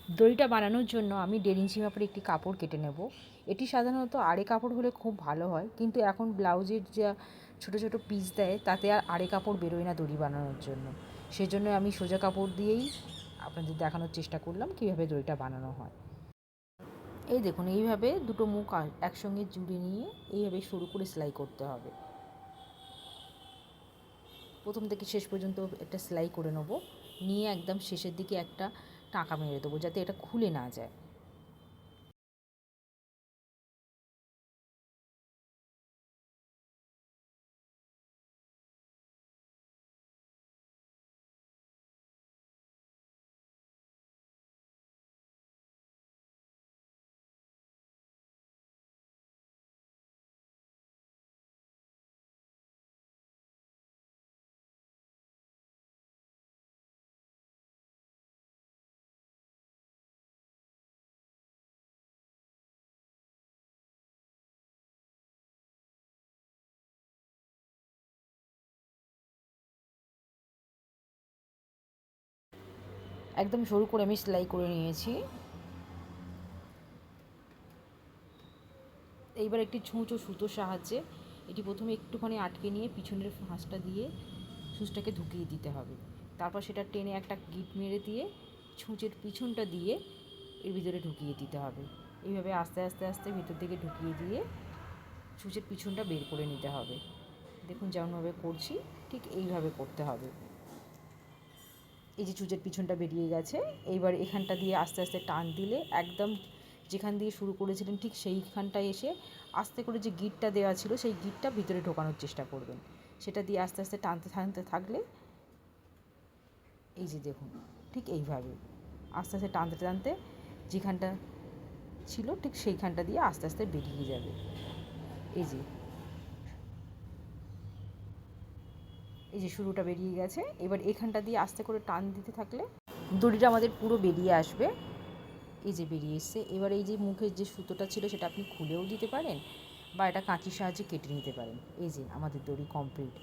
দড়িটা বানানোর জন্য আমি 1.5 ইঞ্চি মাপের একটি কাপড় কেটে নেব। এটি সাধারণত আড়ে কাপড় হলে খুব ভালো হয়, কিন্তু এখন ব্লাউজের যা ছোটো ছোটো পিস দেয় তাতে আর আড়ে কাপড় বেরোয় না দড়ি বানানোর জন্য। সেজন্য আমি সোজা কাপড় দিয়েই আপনাদের দেখানোর চেষ্টা করলাম কীভাবে দড়িটা বানানো হয়। এই দেখুন, এইভাবে দুটো মুখ একসঙ্গে জুড়ে নিয়ে এইভাবে সরু করে সেলাই করতে হবে। প্রথম থেকে শেষ পর্যন্ত একটা সেলাই করে নেব, নিয়ে একদম শেষের দিকে একটা টাঁকা মেরে দেবো যাতে এটা খুলে না যায়। একদম সরু করে আমি সেলাই করে নিয়েছি। এইবার একটি ছুঁচো সুতোর সাহায্যে এটি প্রথমে একটুখানি আটকে নিয়ে পিছনের ফাঁসটা দিয়ে সুচটাকে ঢুকিয়ে দিতে হবে। তারপর সেটা টেনে একটা গিট মেরে দিয়ে ছুঁচের পিছনটা দিয়ে এর ভিতরে ঢুকিয়ে দিতে হবে। এইভাবে আস্তে আস্তে আস্তে ভিতর দিকে ঢুকিয়ে দিয়ে ছুঁচের পিছনটা বের করে নিতে হবে। দেখুন যেমনভাবে করছি ঠিক এইভাবে করতে হবে। এই যে ছুঁচের পিছনটা বেরিয়ে গেছে, এইবার এখানটা দিয়ে আস্তে আস্তে টান দিলে একদম যেখান দিয়ে শুরু করেছিলেন ঠিক সেইখানটায় এসে আস্তে করে যে গিঁটটা দেওয়া ছিল সেই গিঁটটা ভিতরে ঢোকানোর চেষ্টা করবেন। সেটা দিয়ে আস্তে আস্তে টানতে টানতে থাকলে এই যে দেখুন ঠিক এইভাবে আস্তে আস্তে টানতে টানতে যেখানটা ছিল ঠিক সেইখানটা দিয়ে আস্তে আস্তে বেরিয়ে যাবে। এই যে শুরুটা বেরিয়ে গেছে, এবার এখানটা দিয়ে আস্তে করে টান দিতে থাকলে দড়িটা আমাদের পুরো বেরিয়ে আসবে। এই যে বেরিয়ে এসছে। এবার এই যে মুখের যে সুতোটা ছিল সেটা আপনি খুলেও দিতে পারেন বা এটা কাঁচির সাহায্যে কেটে নিতে পারেন। এই যে আমাদের দড়ি কমপ্লিট।